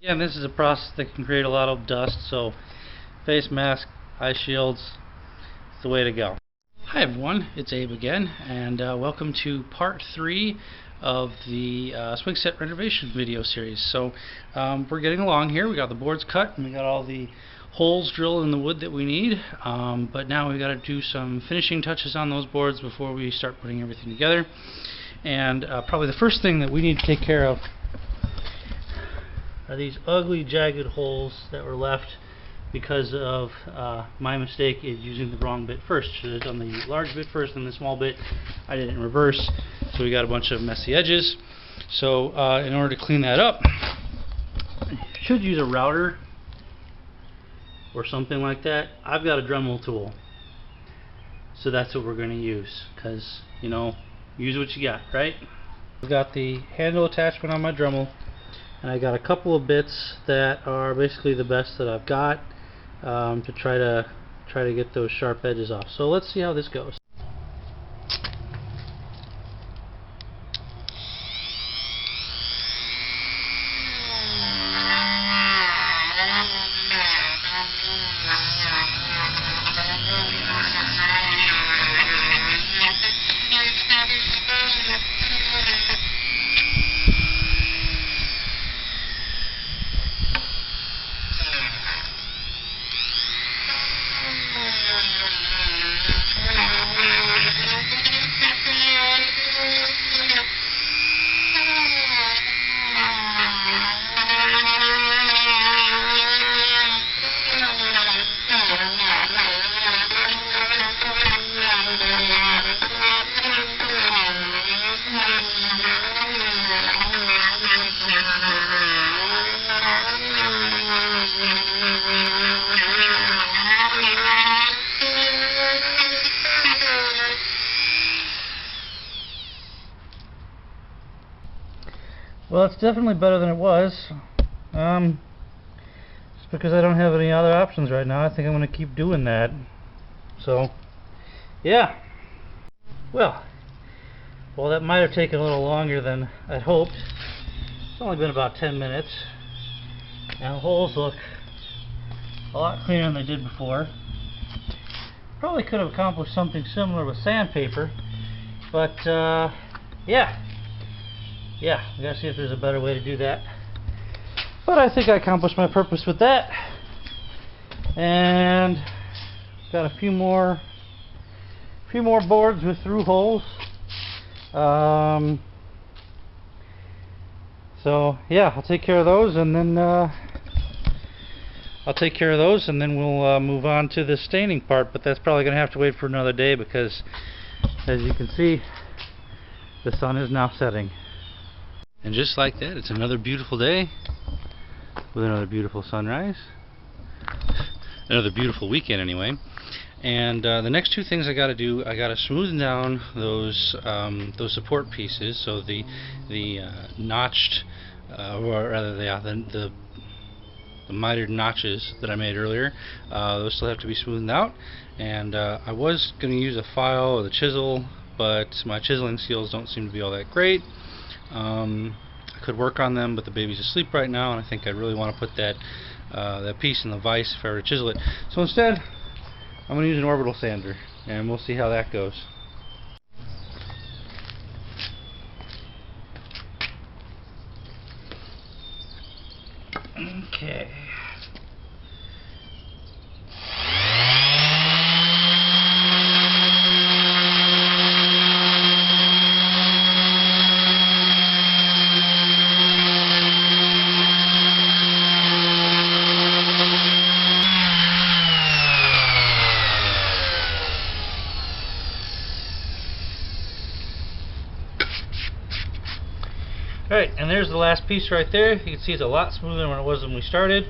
Yeah, and this is a process that can create a lot of dust, so face mask, eye shields, is the way to go. Hi everyone, it's Abe again, and welcome to part 3 of the swing set renovation video series. So we're getting along here. We got the boards cut and we got all the holes drilled in the wood that we need, but now we got to do some finishing touches on those boards before we start putting everything together. And probably the first thing that we need to take care of are these ugly jagged holes that were left because of my mistake in using the wrong bit first. Should have done the large bit first and the small bit. I did it in reverse, so we got a bunch of messy edges. So in order to clean that up, you should use a router or something like that. I've got a Dremel tool, so that's what we're going to use, because, you know, use what you got, right? I've got the handle attachment on my Dremel, and I got a couple of bits that are basically the best that I've got to try to get those sharp edges off. So let's see how this goes. Well, it's definitely better than it was. Just because I don't have any other options right now, I think I'm going to keep doing that. So, yeah. Well, that might have taken a little longer than I'd hoped. It's only been about 10 minutes. And the holes look a lot cleaner than they did before. Probably could have accomplished something similar with sandpaper, but yeah, we gotta see if there's a better way to do that. But I think I accomplished my purpose with that, and got a few more boards with through holes. So yeah, I'll take care of those, and then we'll move on to the staining part. But that's probably gonna have to wait for another day, because as you can see, the sun is now setting. And just like that, it's another beautiful day with another beautiful sunrise. Another beautiful weekend anyway. And the next two things I got to do, I got to smoothen down those support pieces. So the notched, or rather the mitered notches that I made earlier, those still have to be smoothened out. And I was going to use a file or the chisel, but my chiseling skills don't seem to be all that great. I could work on them, but the baby's asleep right now, and I think I really want to put that piece in the vise if I were to chisel it. So instead, I'm going to use an orbital sander, and we'll see how that goes. Okay. Alright, and there's the last piece right there. You can see it's a lot smoother than it was when we started.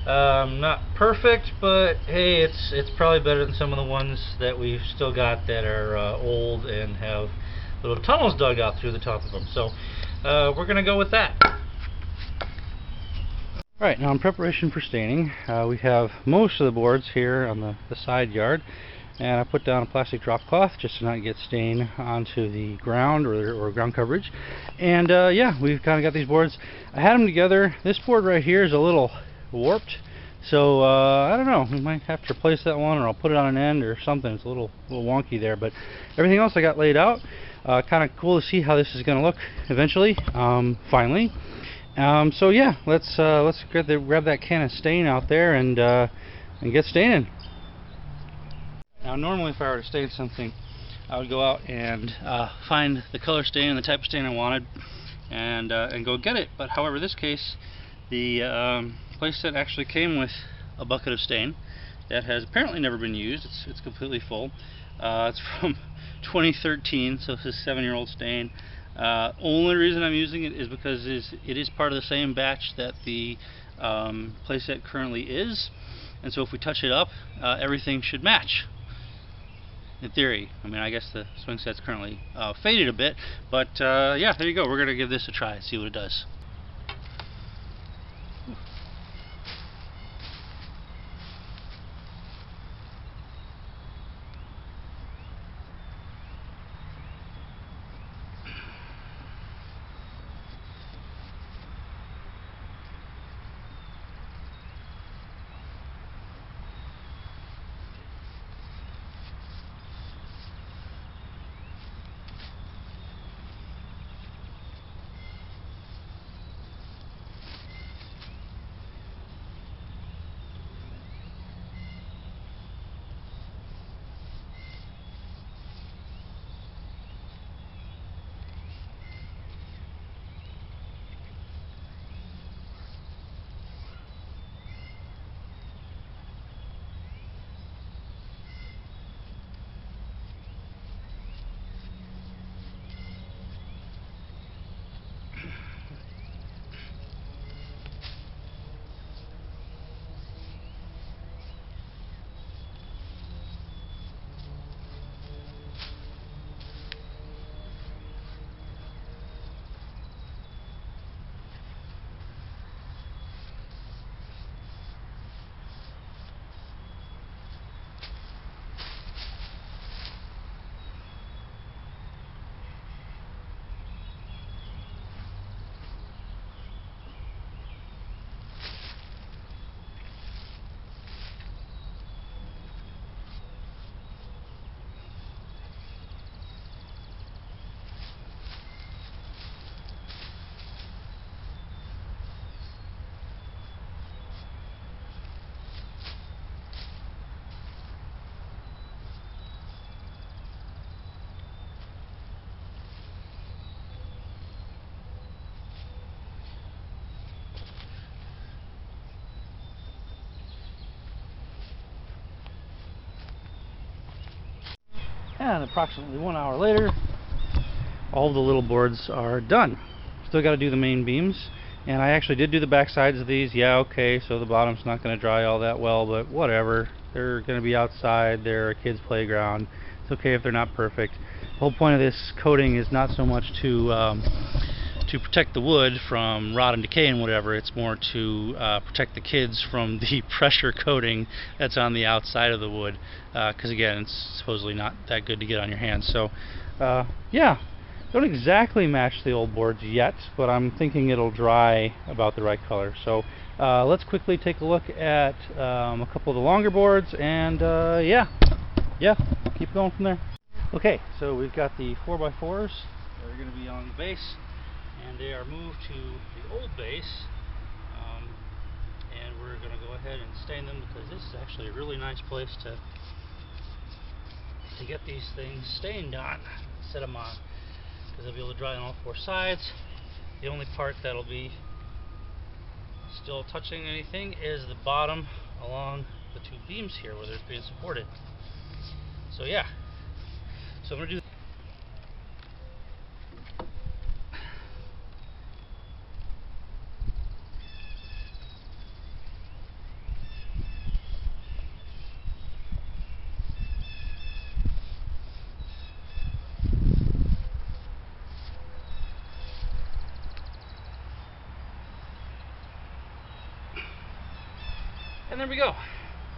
Not perfect, but hey, it's probably better than some of the ones that we've still got that are old and have little tunnels dug out through the top of them. So we're going to go with that. Alright, now in preparation for staining, we have most of the boards here on the side yard. and I put down a plastic drop cloth just to not get stain onto the ground or ground coverage. And yeah, we've kind of got these boards. I had them together. This board right here is a little warped, so I don't know, we might have to replace that one, or I'll put it on an end or something. It's a little wonky there, but everything else I got laid out. Kind of cool to see how this is going to look eventually, finally. So yeah, let's grab that can of stain out there and get staining. Now normally if I were to stain something, I would go out and find the color stain and the type of stain I wanted and go get it. But however, this case, the playset actually came with a bucket of stain that has apparently never been used. It's completely full. It's from 2013, so it's a 7-year-old stain. Only reason I'm using it is because it is part of the same batch that the playset currently is, and so if we touch it up, everything should match. In theory. I mean, I guess the swing set's currently faded a bit, but yeah, there you go. We're going to give this a try and see what it does. And approximately 1 hour later, all the little boards are done. Still got to do the main beams, and I actually did do the back sides of these. Yeah, okay, so the bottom's not going to dry all that well, but whatever. They're going to be outside. They're a kid's playground. It's okay if they're not perfect. The whole point of this coating is not so much to protect the wood from rot and decay and whatever. It's more to protect the kids from the pressure coating that's on the outside of the wood, because again, it's supposedly not that good to get on your hands. So yeah, don't exactly match the old boards yet, but I'm thinking it'll dry about the right color. So let's quickly take a look at a couple of the longer boards, and yeah, keep going from there. Okay, so we've got the 4x4s that are going to be on the base, and they are moved to the old base, and we're going to go ahead and stain them, because this is actually a really nice place to get these things stained on, set them on, because they'll be able to dry on all 4 sides. The only part that'll be still touching anything is the bottom along the 2 beams here where they're being supported. So yeah, so I'm going to do and there we go.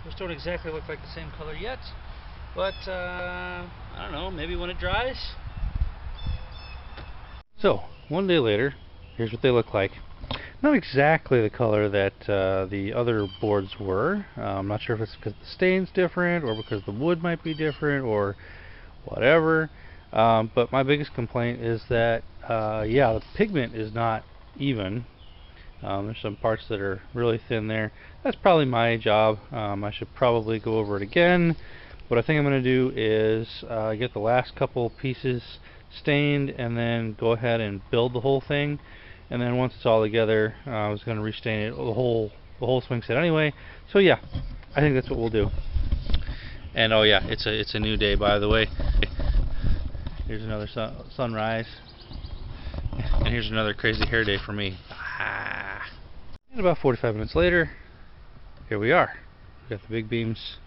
Those don't exactly look like the same color yet, but I don't know, maybe when it dries. So, one day later, here's what they look like. Not exactly the color that the other boards were. I'm not sure if it's because the stain's different or because the wood might be different or whatever. But my biggest complaint is that, yeah, the pigment is not even. There's some parts that are really thin there. That's probably my job. I should probably go over it again. What I think I'm going to do is get the last couple pieces stained and then go ahead and build the whole thing. And then once it's all together, I was going to restain it, the whole swing set anyway. So yeah, I think that's what we'll do. And oh yeah, it's a new day, by the way. Here's another sunrise, and here's another crazy hair day for me. And about 45 minutes later, here we are. We got the big beams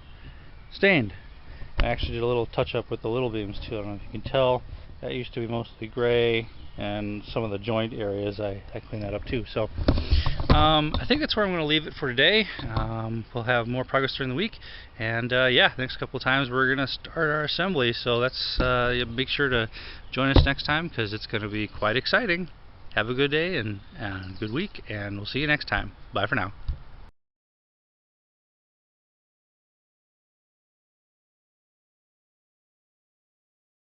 stained. I actually did a little touch up with the little beams too. I don't know if you can tell. That used to be mostly gray, and some of the joint areas I cleaned that up too. So I think that's where I'm going to leave it for today. We'll have more progress during the week, and yeah, the next couple of times we're going to start our assembly. So let's make sure to join us next time, because it's going to be quite exciting. Have a good day and good week, and we'll see you next time. Bye for now.